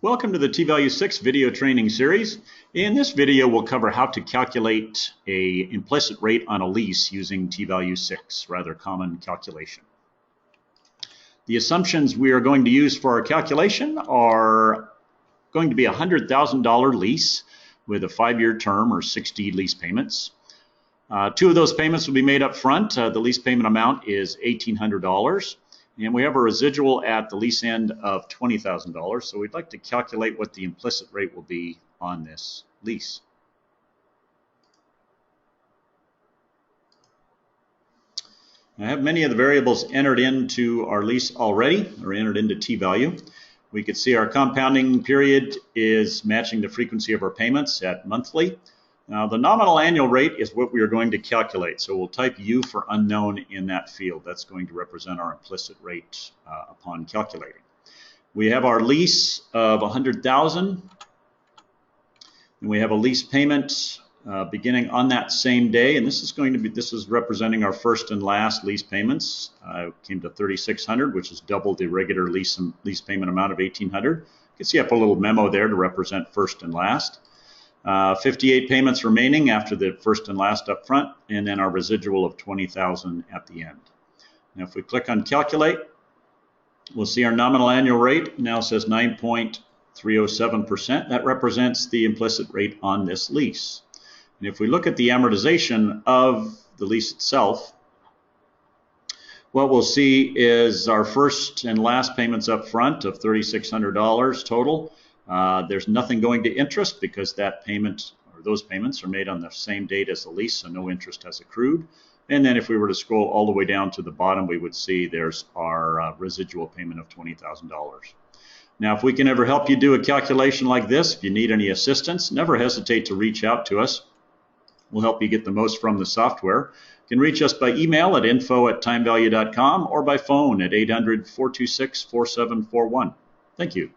Welcome to the TValue 6 video training series. In this video, we'll cover how to calculate an implicit rate on a lease using TValue 6, rather common calculation. The assumptions we are going to use for our calculation are going to be a $100,000 lease with a 5-year term or 60 lease payments. 2 of those payments will be made up front. The lease payment amount is $1,800. And we have a residual at the lease end of $20,000. So we'd like to calculate what the implicit rate will be on this lease. I have many of the variables entered into our lease already, or entered into TValue. We could see our compounding period is matching the frequency of our payments at monthly. Now, the nominal annual rate is what we are going to calculate. So we'll type U for unknown in that field. That's going to represent our implicit rate upon calculating. We have our lease of $100,000, and we have a lease payment beginning on that same day. And this is representing our first and last lease payments. Came to $3,600, which is double the regular lease payment amount of $1,800. You can see up a little memo there to represent first and last. 58 payments remaining after the first and last up front, and then our residual of $20,000 at the end. Now, if we click on Calculate, we'll see our nominal annual rate now says 9.307%. That represents the implicit rate on this lease. And if we look at the amortization of the lease itself, what we'll see is our first and last payments up front of $3,600 total. There's nothing going to interest because that payment or those payments are made on the same date as the lease, so no interest has accrued. And then if we were to scroll all the way down to the bottom, we would see there's our residual payment of $20,000. Now, if we can ever help you do a calculation like this, if you need any assistance, never hesitate to reach out to us. We'll help you get the most from the software. You can reach us by email at info@timevalue.com or by phone at 800-426-4741. Thank you.